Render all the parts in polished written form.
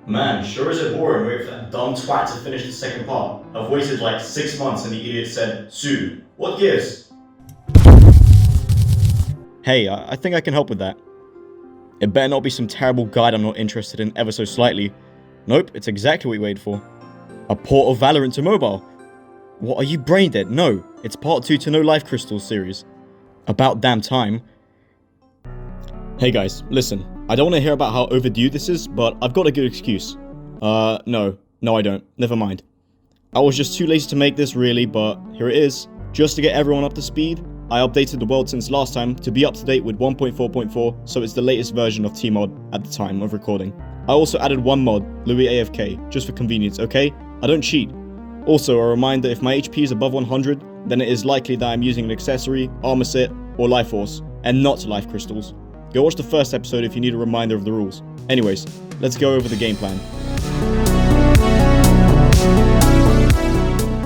Man, sure is it boring waiting for that dumb twat to finish the second part. I've waited like 6 months and the idiot said, "Sue, what gives?" Hey, I think I can help with that. It better not be some terrible guide I'm not interested in ever so slightly. Nope, it's exactly what you waited for. A port of Valorant to mobile. What, are you brain dead? No, it's part 2 to No Life Crystals series. About damn time. Hey guys, listen. I don't want to hear about how overdue this is, but I've got a good excuse. No I don't. Never mind. I was just too lazy to make this really, but here it is. Just to get everyone up to speed, I updated the world since last time to be up to date with 1.4.4, so it's the latest version of Tmod at the time of recording. I also added one mod, Louis AFK, just for convenience, okay? I don't cheat. Also, a reminder, if my HP is above 100, then it is likely that I'm using an accessory, armor set, or life force, and not life crystals. Go watch the first episode if you need a reminder of the rules. Anyways, let's go over the game plan.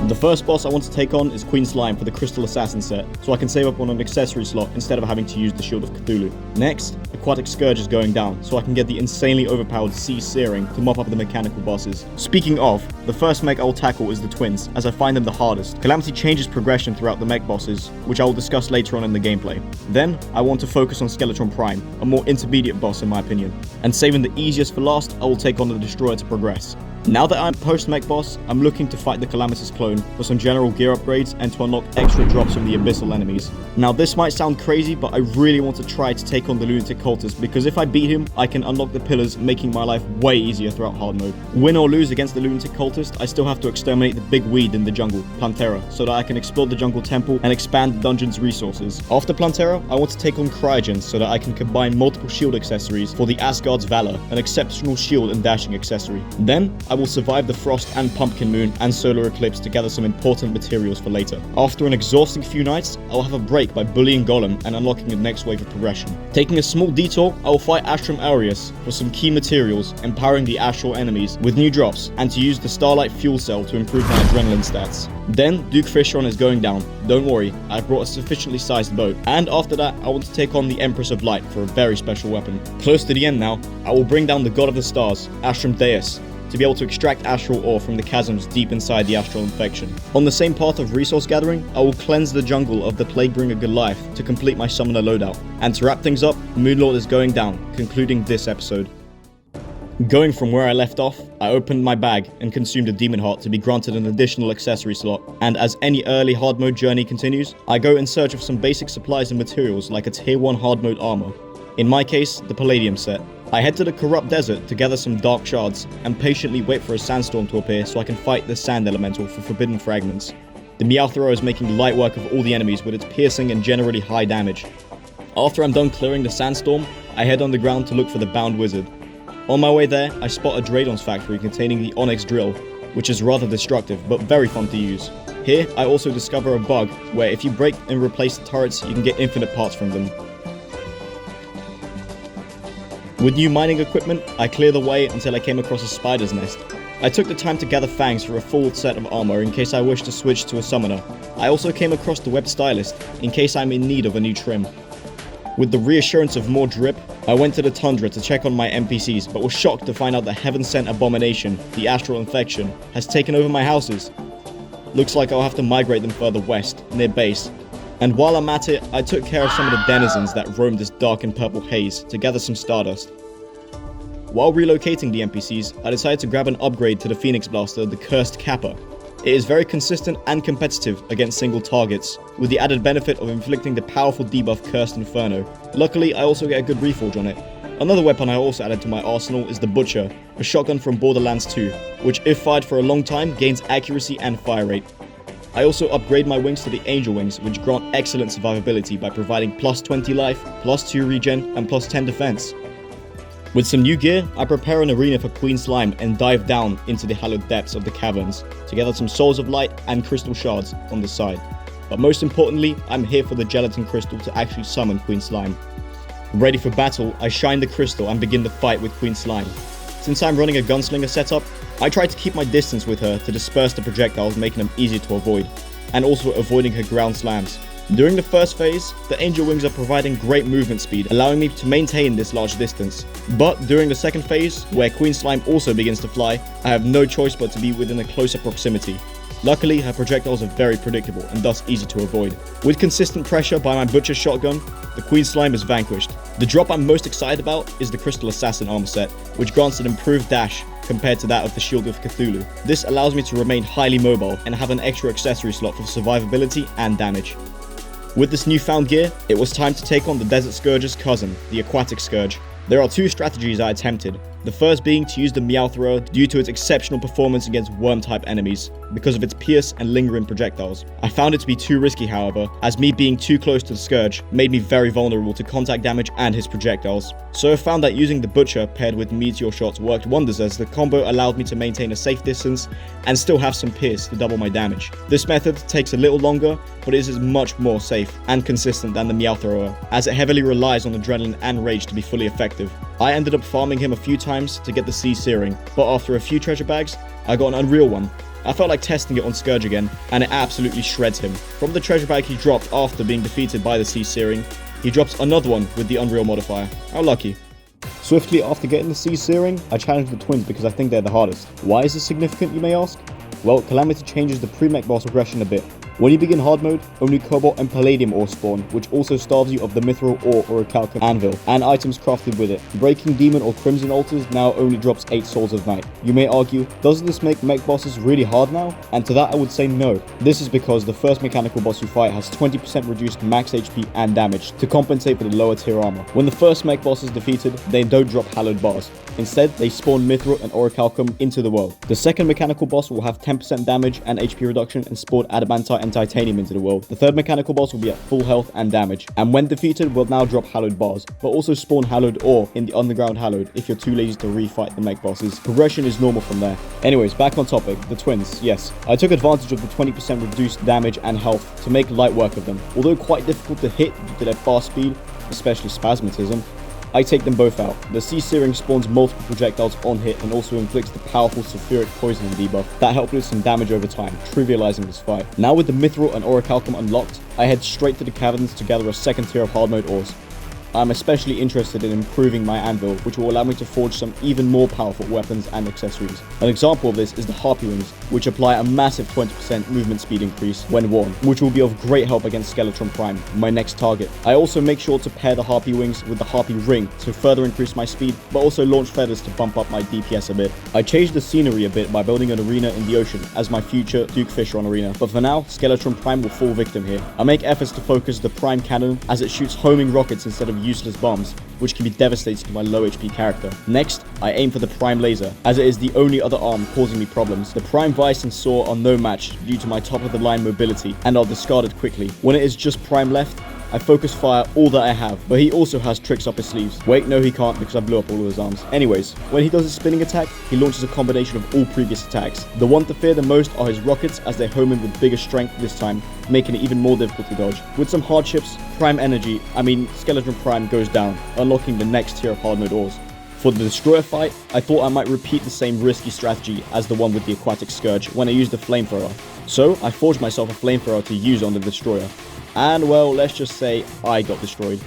The first boss I want to take on is Queen Slime for the Crystal Assassin set, so I can save up on an accessory slot instead of having to use the Shield of Cthulhu. Next, Aquatic Scourge is going down, so I can get the insanely overpowered Sea Searing to mop up the mechanical bosses. Speaking of, the first mech I will tackle is the Twins, as I find them the hardest. Calamity changes progression throughout the mech bosses, which I will discuss later on in the gameplay. Then, I want to focus on Skeletron Prime, a more intermediate boss in my opinion. And saving the easiest for last, I will take on the Destroyer to progress. Now that I'm post-mech boss, I'm looking to fight the Calamitous clone for some general gear upgrades and to unlock extra drops from the abyssal enemies. Now this might sound crazy, but I really want to try to take on the lunatic cultist, because if I beat him, I can unlock the pillars, making my life way easier throughout hard mode. Win or lose against the lunatic cultist, I still have to exterminate the big weed in the jungle, Plantera, so that I can explore the jungle temple and expand the dungeon's resources. After Plantera, I want to take on Revengeance so that I can combine multiple shield accessories for the Asgard's Valor, an exceptional shield and dashing accessory. Then, I will survive the Frost and Pumpkin Moon and Solar Eclipse to gather some important materials for later. After an exhausting few nights, I will have a break by bullying Golem and unlocking the next wave of progression. Taking a small detour, I will fight Astrum Aureus for some key materials, empowering the astral enemies with new drops, and to use the Starlight Fuel Cell to improve my adrenaline stats. Then, Duke Fishron is going down. Don't worry, I've brought a sufficiently sized boat. And after that, I want to take on the Empress of Light for a very special weapon. Close to the end now, I will bring down the God of the Stars, Astrum Deus, to be able to extract astral ore from the chasms deep inside the astral infection. On the same path of resource gathering, I will cleanse the jungle of the Plaguebringer Goliath to complete my summoner loadout. And to wrap things up, Moonlord is going down, concluding this episode. Going from where I left off, I opened my bag and consumed a Demon Heart to be granted an additional accessory slot, and as any early hard mode journey continues, I go in search of some basic supplies and materials like a tier 1 hard mode armor. In my case, the Palladium set. I head to the Corrupt Desert to gather some dark shards, and patiently wait for a sandstorm to appear so I can fight the Sand Elemental for forbidden fragments. The Meowthro is making light work of all the enemies with its piercing and generally high damage. After I'm done clearing the sandstorm, I head underground to look for the Bound Wizard. On my way there, I spot a Draydon's factory containing the Onyx Drill, which is rather destructive but very fun to use. Here, I also discover a bug where if you break and replace the turrets, you can get infinite parts from them. With new mining equipment, I clear the way until I came across a spider's nest. I took the time to gather fangs for a full set of armor in case I wish to switch to a summoner. I also came across the web stylist in case I'm in need of a new trim. With the reassurance of more drip, I went to the tundra to check on my NPCs, but was shocked to find out the heaven-sent abomination, the astral infection, has taken over my houses. Looks like I'll have to migrate them further west, near base. And while I'm at it, I took care of some of the denizens that roam this dark and purple haze to gather some stardust. While relocating the NPCs, I decided to grab an upgrade to the Phoenix Blaster, the Cursed Kappa. It is very consistent and competitive against single targets, with the added benefit of inflicting the powerful debuff Cursed Inferno. Luckily, I also get a good reforge on it. Another weapon I also added to my arsenal is the Butcher, a shotgun from Borderlands 2, which if fired for a long time gains accuracy and fire rate. I also upgrade my wings to the Angel Wings, which grant excellent survivability by providing plus 20 life, plus 2 regen, and plus 10 defense. With some new gear, I prepare an arena for Queen Slime and dive down into the hallowed depths of the caverns to gather some Souls of Light and Crystal Shards on the side. But most importantly, I'm here for the Gelatin Crystal to actually summon Queen Slime. Ready for battle, I shine the crystal and begin the fight with Queen Slime. Since I'm running a gunslinger setup, I try to keep my distance with her to disperse the projectiles, making them easy to avoid, and also avoiding her ground slams. During the first phase, the Angel Wings are providing great movement speed, allowing me to maintain this large distance. But during the second phase, where Queen Slime also begins to fly, I have no choice but to be within a closer proximity. Luckily, her projectiles are very predictable and thus easy to avoid. With consistent pressure by my Butcher shotgun, the Queen Slime is vanquished. The drop I'm most excited about is the Crystal Assassin armor set, which grants an improved dash compared to that of the Shield of Cthulhu. This allows me to remain highly mobile and have an extra accessory slot for survivability and damage. With this newfound gear, it was time to take on the Desert Scourge's cousin, the Aquatic Scourge. There are two strategies I attempted. The first being to use the Meow Thrower due to its exceptional performance against worm-type enemies, because of its pierce and lingering projectiles. I found it to be too risky, however, as me being too close to the Scourge made me very vulnerable to contact damage and his projectiles. So I found that using the Butcher paired with Meteor Shots worked wonders, as the combo allowed me to maintain a safe distance and still have some pierce to double my damage. This method takes a little longer, but it is much more safe and consistent than the Meow Thrower, as it heavily relies on adrenaline and rage to be fully effective. I ended up farming him a few times to get the Sea Searing, but after a few treasure bags, I got an Unreal one. I felt like testing it on Scourge again, and it absolutely shreds him. From the treasure bag he dropped after being defeated by the Sea Searing, he drops another one with the Unreal modifier. How lucky. Swiftly after getting the Sea Searing, I challenged the twins because I think they're the hardest. Why is this significant, you may ask? Well, Calamity changes the pre-mech boss aggression a bit. When you begin hard mode, only Cobalt and Palladium ore spawn, which also starves you of the Mithril ore or a Calcum anvil, and items crafted with it. Breaking Demon or Crimson Altars now only drops 8 Souls of Night. You may argue, doesn't this make mech bosses really hard now? And to that I would say no. This is because the first mechanical boss you fight has 20% reduced max HP and damage to compensate for the lower tier armor. When the first mech boss is defeated, they don't drop hallowed bars. Instead, they spawn Mithril and Orichalcum into the world. The second mechanical boss will have 10% damage and HP reduction and spawn Adamantite and Titanium into the world. The third mechanical boss will be at full health and damage, and when defeated will now drop hallowed bars, but also spawn hallowed ore in the underground hallowed if you're too lazy to refight the mech bosses. Progression is normal from there. Anyways, back on topic, the twins. Yes, I took advantage of the 20% reduced damage and health to make light work of them. Although quite difficult to hit due to their fast speed, especially Spasmatism, I take them both out. The Sea Searing spawns multiple projectiles on hit and also inflicts the powerful sulfuric poisoning debuff that helps with some damage over time, trivializing this fight. Now with the Mithril and Orichalcum unlocked, I head straight to the caverns to gather a second tier of hard mode ores. I'm especially interested in improving my anvil, which will allow me to forge some even more powerful weapons and accessories. An example of this is the Harpy Wings, which apply a massive 20% movement speed increase when worn, which will be of great help against Skeletron Prime, my next target. I also make sure to pair the Harpy Wings with the Harpy Ring to further increase my speed, but also launch feathers to bump up my DPS a bit. I changed the scenery a bit by building an arena in the ocean as my future Duke Fishron arena, but for now, Skeletron Prime will fall victim here. I make efforts to focus the Prime Cannon as it shoots homing rockets instead of useless bombs, which can be devastating to my low HP character. Next, I aim for the Prime Laser, as it is the only other arm causing me problems. The Prime Vice and Saw are no match due to my top of the line mobility and are discarded quickly. When it is just Prime left, I focus fire all that I have, but he also has tricks up his sleeves. Wait, no he can't because I blew up all of his arms. Anyways, when he does his spinning attack, he launches a combination of all previous attacks. The one to fear the most are his rockets, as they home in with bigger strength this time, making it even more difficult to dodge. With some hardships, Skeleton Prime goes down, unlocking the next tier of hard mode ores. For the Destroyer fight, I thought I might repeat the same risky strategy as the one with the Aquatic Scourge when I used the Flamethrower. So I forged myself a Flamethrower to use on the Destroyer. And well, let's just say I got destroyed.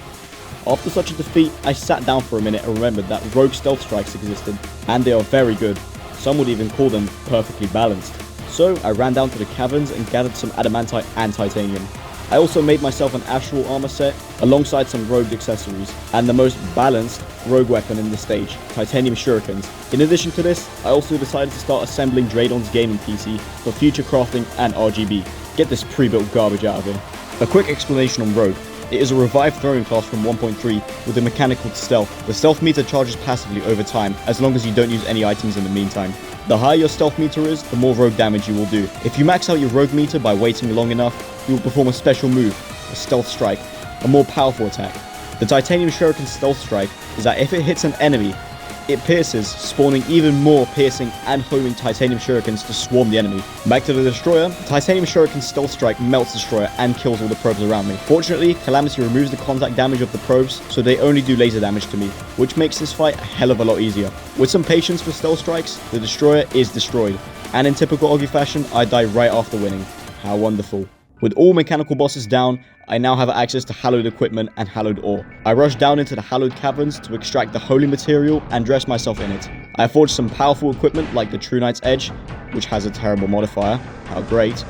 After such a defeat, I sat down for a minute and remembered that rogue stealth strikes existed, and they are very good. Some would even call them perfectly balanced. So I ran down to the caverns and gathered some adamantite and titanium. I also made myself an astral armor set alongside some rogue accessories and the most balanced rogue weapon in the stage, titanium shurikens. In addition to this, I also decided to start assembling Draydon's gaming PC for future crafting and RGB. Get this pre-built garbage out of here. A quick explanation on Rogue. It is a revived throwing class from 1.3 with a mechanical stealth. The stealth meter charges passively over time as long as you don't use any items in the meantime. The higher your stealth meter is, the more rogue damage you will do. If you max out your rogue meter by waiting long enough, you will perform a special move, a stealth strike, a more powerful attack. The titanium shuriken stealth strike is that if it hits an enemy, it pierces, spawning even more piercing and homing titanium shurikens to swarm the enemy. Back to the Destroyer, titanium shuriken stealth strike melts Destroyer and kills all the probes around me. Fortunately, Calamity removes the contact damage of the probes, so they only do laser damage to me, which makes this fight a hell of a lot easier. With some patience for stealth strikes, the Destroyer is destroyed, and in typical Augie fashion, I die right after winning. How wonderful. With all mechanical bosses down, I now have access to hallowed equipment and hallowed ore. I rush down into the hallowed caverns to extract the holy material and dress myself in it. I forged some powerful equipment like the True Knight's Edge, which has a terrible modifier, how great,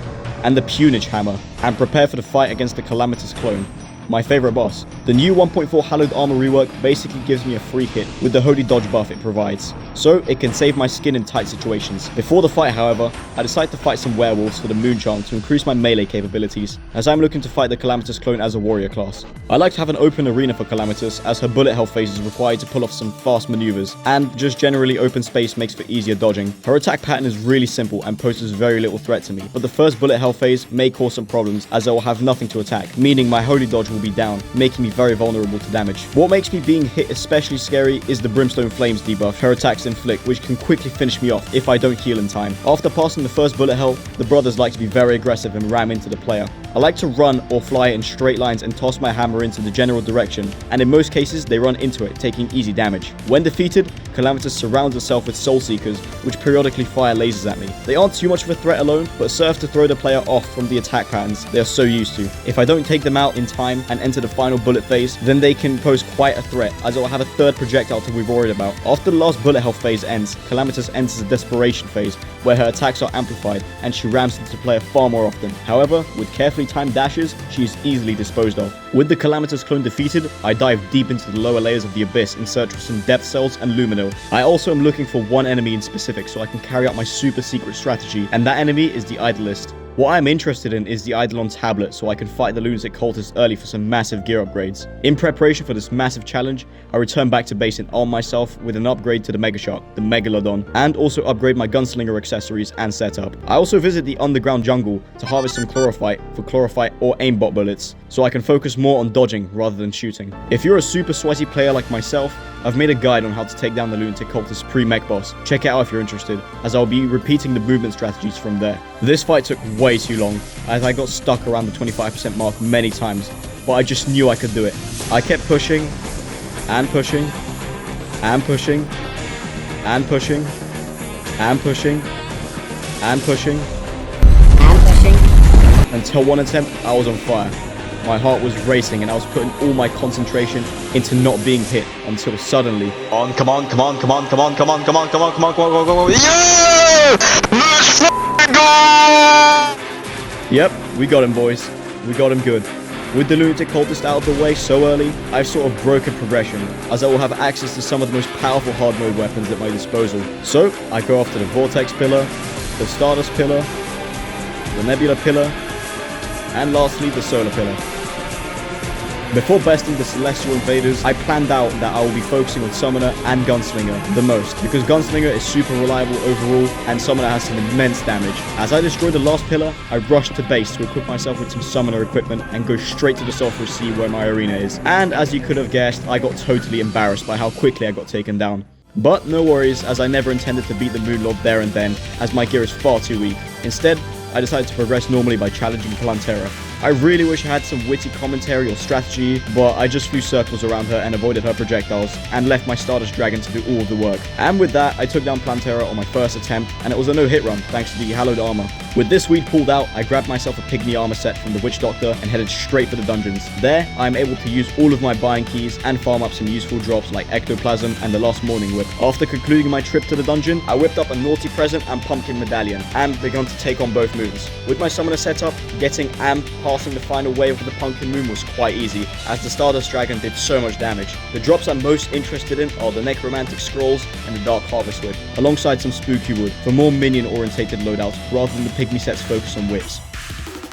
and the Punage Hammer, and prepare for the fight against the Calamitous clone, my favorite boss. The new 1.4 hallowed armor rework basically gives me a free hit with the holy dodge buff it provides, so it can save my skin in tight situations. Before the fight, however, I decide to fight some werewolves for the moon charm to increase my melee capabilities, as I'm looking to fight the Calamitous clone as a warrior class. I like to have an open arena for Calamitous, as her bullet hell phase is required to pull off some fast maneuvers, and just generally open space makes for easier dodging. Her attack pattern is really simple and poses very little threat to me, but the first bullet hell phase may cause some problems, as I will have nothing to attack, meaning my holy dodge will be down, making me very vulnerable to damage. What makes me being hit especially scary is the Brimstone Flames debuff her attacks inflict, which can quickly finish me off if I don't heal in time. After passing the first bullet hell, the brothers like to be very aggressive and ram into the player. I like to run or fly in straight lines and toss my hammer into the general direction, and in most cases they run into it, taking easy damage. When defeated, Calamitous surrounds herself with Soul Seekers, which periodically fire lasers at me. They aren't too much of a threat alone, but serve to throw the player off from the attack patterns they are so used to. If I don't take them out in time and enter the final bullet phase, then they can pose quite a threat, as I will have a third projectile to be worried about. After the last bullet hell phase ends, Calamitous enters a desperation phase, where her attacks are amplified, and she rams into the player far more often. However, with carefully timed dashes, she is easily disposed of. With the Calamitous clone defeated, I dive deep into the lower layers of the Abyss in search of some depth cells and luminil. I also am looking for one enemy in specific so I can carry out my super secret strategy, and that enemy is the Idolist. What I'm interested in is the Eidolon tablet, so I can fight the lunatic cultist early for some massive gear upgrades. In preparation for this massive challenge, I return back to base and arm myself with an upgrade to the Mega Shark, the Megalodon, and also upgrade my gunslinger accessories and setup. I also visit the underground jungle to harvest some chlorophyte for chlorophyte or aimbot bullets, so I can focus more on dodging rather than shooting. If you're a super sweaty player like myself, I've made a guide on how to take down the lunatic cultist pre-mech boss. Check it out if you're interested, as I'll be repeating the movement strategies from there. This fight took way too long, as I got stuck around the 25% mark many times, but I just knew I could do it. I kept pushing, and pushing, and pushing, and pushing, and pushing, and pushing, and pushing, until one attempt I was on fire. My heart was racing and I was putting all my concentration into not being hit until suddenly... Come on, come on, come on, come on, come on, come on, come on, come on, come on, come on, yeah! Let's f***ing go! Yep, we got him, boys. We got him good. With the lunatic cultist out of the way so early, I've sort of broken progression, as I will have access to some of the most powerful hard mode weapons at my disposal. So, I go after the Vortex Pillar, the Stardust Pillar, the Nebula Pillar, and lastly the Solar Pillar. Before besting the Celestial Invaders, I planned out that I will be focusing on Summoner and Gunslinger the most, because Gunslinger is super reliable overall, and Summoner has some immense damage. As I destroy the last pillar, I rush to base to equip myself with some Summoner equipment and go straight to the Sulphurous Sea where my arena is. And as you could have guessed, I got totally embarrassed by how quickly I got taken down. But no worries, as I never intended to beat the Moonlord there and then, as my gear is far too weak. Instead, I decided to progress normally by challenging Plantera. I really wish I had some witty commentary or strategy, but I just flew circles around her and avoided her projectiles, and left my Stardust Dragon to do all of the work. And with that, I took down Plantera on my first attempt, and it was a no-hit run, thanks to the hallowed armor. With this weed pulled out, I grabbed myself a pygmy armor set from the Witch Doctor and headed straight for the dungeons. There, I am able to use all of my buying keys and farm up some useful drops like Ectoplasm and the Last Morning Whip. After concluding my trip to the dungeon, I whipped up a Naughty Present and Pumpkin Medallion, and begun to take on both moons. With my summoner setup, getting and passing the final wave of the Pumpkin Moon was quite easy, as the Stardust Dragon did so much damage. The drops I'm most interested in are the Necromantic Scrolls and the Dark Harvest Wood, alongside some Spooky Wood, for more minion-orientated loadouts rather than the Pygmy set's focus on whips.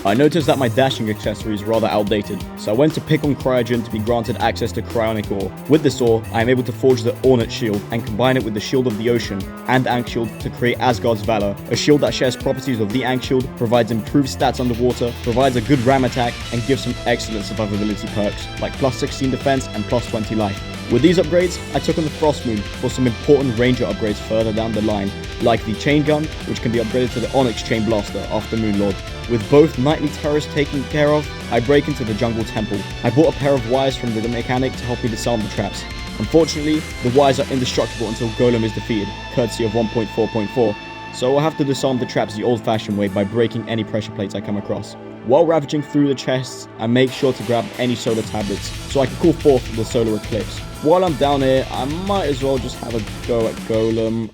I noticed that my dashing accessory is rather outdated, so I went to pick on Cryogen to be granted access to Cryonic Ore. With this ore, I am able to forge the Ornate Shield and combine it with the Shield of the Ocean and Ankh Shield to create Asgard's Valor, a shield that shares properties of the Ankh Shield, provides improved stats underwater, provides a good ram attack, and gives some excellent survivability perks, like plus 16 defense and plus 20 life. With these upgrades, I took on the Frost Moon for some important ranger upgrades further down the line, like the Chain Gun, which can be upgraded to the Onyx Chain Blaster after Moonlord. With both Nightly Terrors taken care of, I break into the Jungle Temple. I bought a pair of wires from the mechanic to help me disarm the traps. Unfortunately, the wires are indestructible until Golem is defeated, courtesy of 1.4.4, so I'll have to disarm the traps the old-fashioned way by breaking any pressure plates I come across. While ravaging through the chests, I make sure to grab any solar tablets so I can call forth the solar eclipse. While I'm down here, I might as well just have a go at Golem.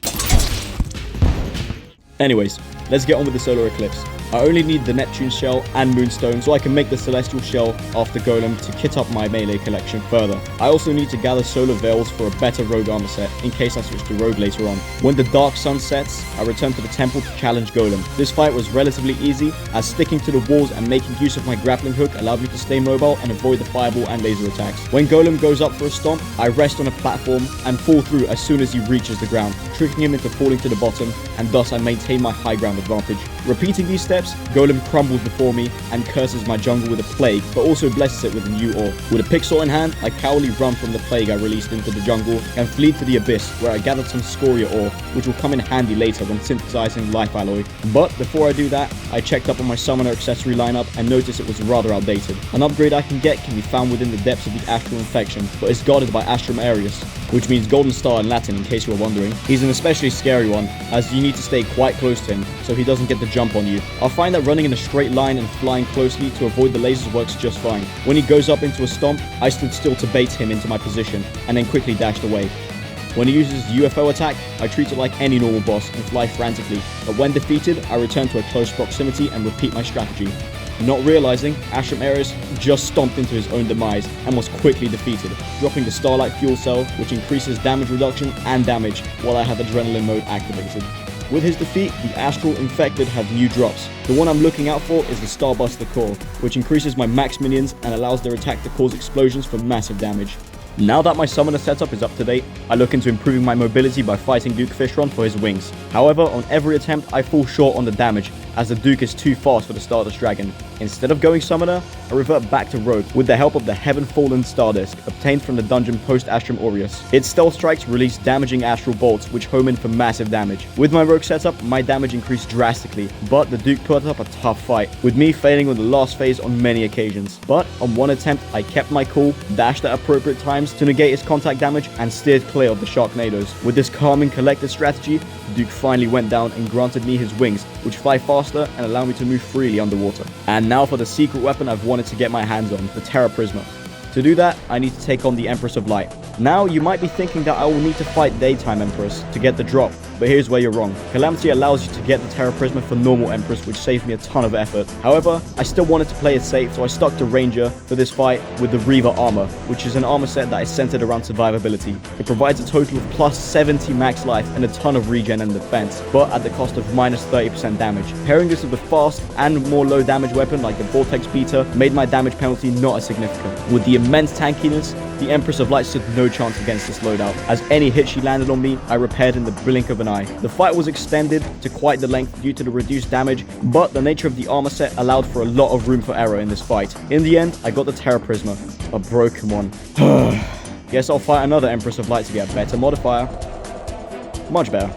Anyways, let's get on with the solar eclipse. I only need the Neptune shell and Moonstone so I can make the Celestial shell after Golem to kit up my melee collection further. I also need to gather solar veils for a better rogue armor set in case I switch to rogue later on. When the dark sun sets, I return to the temple to challenge Golem. This fight was relatively easy as sticking to the walls and making use of my grappling hook allowed me to stay mobile and avoid the fireball and laser attacks. When Golem goes up for a stomp, I rest on a platform and fall through as soon as he reaches the ground, tricking him into falling to the bottom, and thus I maintain my high ground advantage. Repeating these steps, Golem crumbles before me and curses my jungle with a plague, but also blesses it with a new ore. With a pixel in hand, I cowardly run from the plague I released into the jungle and flee to the abyss, where I gathered some scoria ore, which will come in handy later when synthesizing life alloy. But before I do that, I checked up on my summoner accessory lineup and noticed it was rather outdated. An upgrade I can get can be found within the depths of the Astral Infection, but is guarded by Astrum Aerius, which means Golden Star in Latin in case you were wondering. He's an especially scary one, as you need to stay quite close to him so he doesn't get the jump on you. I find that running in a straight line and flying closely to avoid the lasers works just fine. When he goes up into a stomp, I stood still to bait him into my position and then quickly dashed away. When he uses his UFO attack, I treat it like any normal boss and fly frantically, but when defeated, I return to a close proximity and repeat my strategy. Not realizing, Astrum Aerius just stomped into his own demise and was quickly defeated, dropping the Starlight Fuel Cell, which increases damage reduction and damage while I have Adrenaline mode activated. With his defeat, the Astral Infected have new drops. The one I'm looking out for is the Starbuster Core, which increases my max minions and allows their attack to cause explosions for massive damage. Now that my summoner setup is up to date, I look into improving my mobility by fighting Duke Fishron for his wings. However, on every attempt I fall short on the damage, as the Duke is too fast for the Stardust Dragon. Instead of going summoner, I revert back to rogue with the help of the Heaven Fallen Star Disc obtained from the dungeon post Astrum Aureus. Its stealth strikes release damaging astral bolts which home in for massive damage. With my rogue setup, my damage increased drastically, but the Duke put up a tough fight, with me failing on the last phase on many occasions. But on one attempt, I kept my cool, dashed at appropriate times to negate his contact damage, and steered clear of the Sharknadoes. With this calm and collected strategy, the Duke finally went down and granted me his wings, which fly faster and allow me to move freely underwater. And now for the secret weapon I've wanted to get my hands on, the Terra Prisma. To do that, I need to take on the Empress of Light. Now, you might be thinking that I will need to fight Daytime Empress to get the drop, but here's where you're wrong. Calamity allows you to get the Terra Prisma for normal Empress, which saved me a ton of effort. However, I still wanted to play it safe, so I stuck to Ranger for this fight with the Reaver armor, which is an armor set that is centered around survivability. It provides a total of plus 70 max life and a ton of regen and defense, but at the cost of minus 30% damage. Pairing this with a fast and more low damage weapon like the Vortex Beater made my damage penalty not as significant. With the immense tankiness, the Empress of Light stood no chance against this loadout, as any hit she landed on me, I repaired in the blink of an eye. The fight was extended to quite the length due to the reduced damage, but the nature of the armor set allowed for a lot of room for error in this fight. In the end, I got the Terra Prisma, a broken one. Guess I'll fight another Empress of Light to get a better modifier. Much better.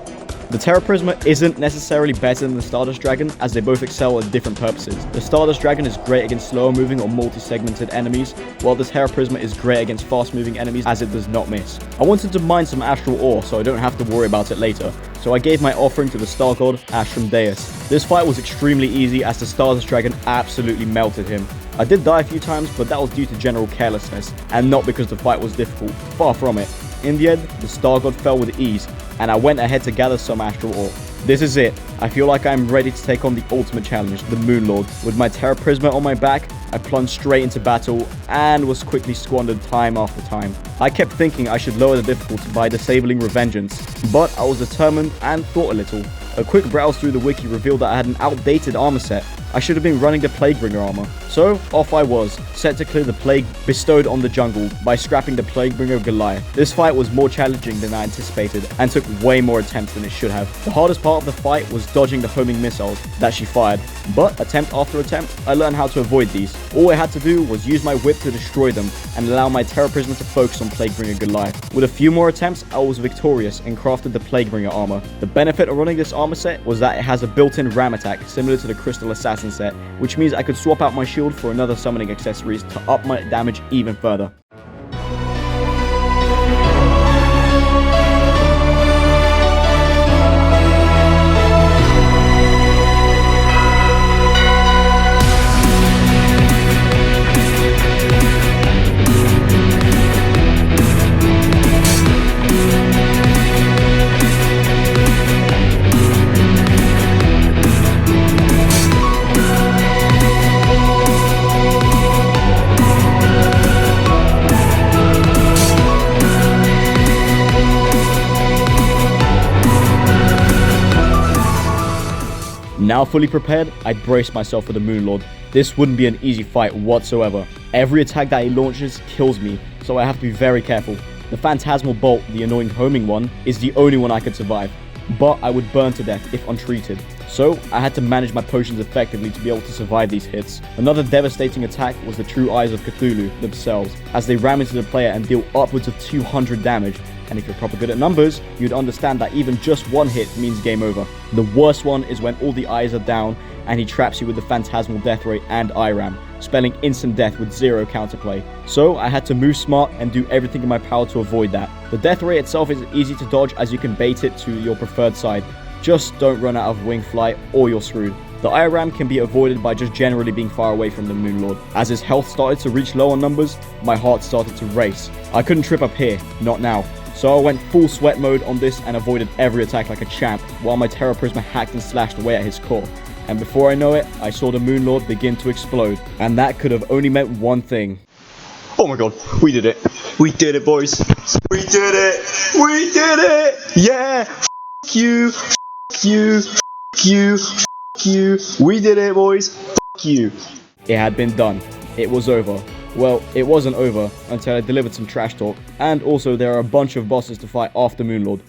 The Terra Prisma isn't necessarily better than the Stardust Dragon, as they both excel at different purposes. The Stardust Dragon is great against slower moving or multi-segmented enemies, while the Terra Prisma is great against fast moving enemies as it does not miss. I wanted to mine some Astral Ore so I don't have to worry about it later, so I gave my offering to the Star God, Astrum Deus. This fight was extremely easy as the Stardust Dragon absolutely melted him. I did die a few times, but that was due to general carelessness, and not because the fight was difficult, far from it. In the end, the Star God fell with ease, and I went ahead to gather some Astral Ore. This is it. I feel like I'm ready to take on the ultimate challenge, the Moon Lord. With my Terra Prisma on my back, I plunged straight into battle and was quickly squandered time after time. I kept thinking I should lower the difficulty by disabling Revengeance, but I was determined and thought a little. A quick browse through the wiki revealed that I had an outdated armor set. I should have been running the Plaguebringer armor. So, off I was, set to clear the plague bestowed on the jungle by scrapping the Plaguebringer Goliath. This fight was more challenging than I anticipated and took way more attempts than it should have. The hardest part of the fight was dodging the homing missiles that she fired, but attempt after attempt, I learned how to avoid these. All I had to do was use my whip to destroy them and allow my Terra Prisma to focus on Plaguebringer Goliath. With a few more attempts, I was victorious and crafted the Plaguebringer armor. The benefit of running this armor set was that it has a built-in ram attack similar to the Crystal Assassin set, which means I could swap out my shield for another summoning accessories to up my damage even further. Now fully prepared, I braced myself for the Moonlord. This wouldn't be an easy fight whatsoever. Every attack that he launches kills me, so I have to be very careful. The Phantasmal Bolt, the annoying homing one, is the only one I could survive, but I would burn to death if untreated. So I had to manage my potions effectively to be able to survive these hits. Another devastating attack was the True Eyes of Cthulhu themselves, as they ram into the player and deal upwards of 200 damage. And if you're proper good at numbers, you'd understand that even just one hit means game over. The worst one is when all the eyes are down and he traps you with the Phantasmal Death Ray and IRAM, spelling instant death with 0 counterplay. So I had to move smart and do everything in my power to avoid that. The Death Ray itself is easy to dodge as you can bait it to your preferred side. Just don't run out of wing flight or you're screwed. The IRAM can be avoided by just generally being far away from the Moonlord. As his health started to reach low on numbers, my heart started to race. I couldn't trip up here, not now. So I went full sweat mode on this and avoided every attack like a champ, while my Terra Prisma hacked and slashed away at his core. And before I know it, I saw the Moonlord begin to explode. And that could have only meant one thing. Oh my god, we did it. We did it, boys. We did it. We did it. Yeah. F you. F you. F you. F you. We did it, boys. F you. It had been done. It was over. Well, it wasn't over until I delivered some trash talk. And also there are a bunch of bosses to fight after Moonlord.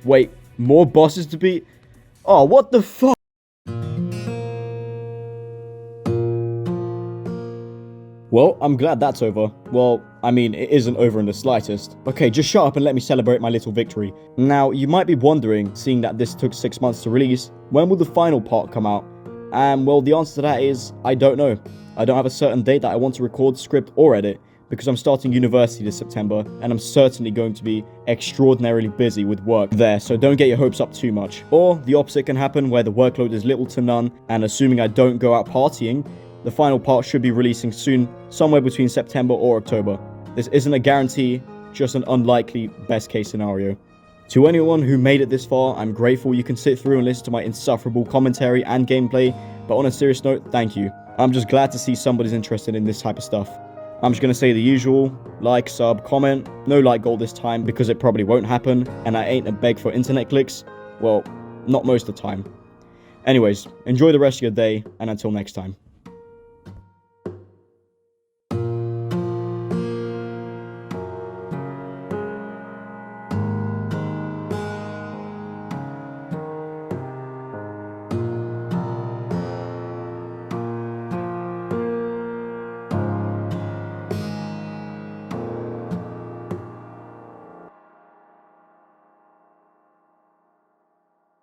Wait, more bosses to beat? Oh, what the fuck? Well, I'm glad that's over. Well, I mean, it isn't over in the slightest. Okay, just shut up and let me celebrate my little victory. Now, you might be wondering, seeing that this took 6 months to release, when will the final part come out? And, well, the answer to that is, I don't know. I don't have a certain date that I want to record, script, or edit, because I'm starting university this September, and I'm certainly going to be extraordinarily busy with work there, so don't get your hopes up too much. Or, the opposite can happen, where the workload is little to none, and assuming I don't go out partying, the final part should be releasing soon, somewhere between September or October. This isn't a guarantee, just an unlikely best case scenario. To anyone who made it this far, I'm grateful you can sit through and listen to my insufferable commentary and gameplay, but on a serious note, thank you. I'm just glad to see somebody's interested in this type of stuff. I'm just going to say the usual, like, sub, comment, no like goal this time because it probably won't happen, and I ain't a beg for internet clicks, well, not most of the time. Anyways, enjoy the rest of your day, and until next time.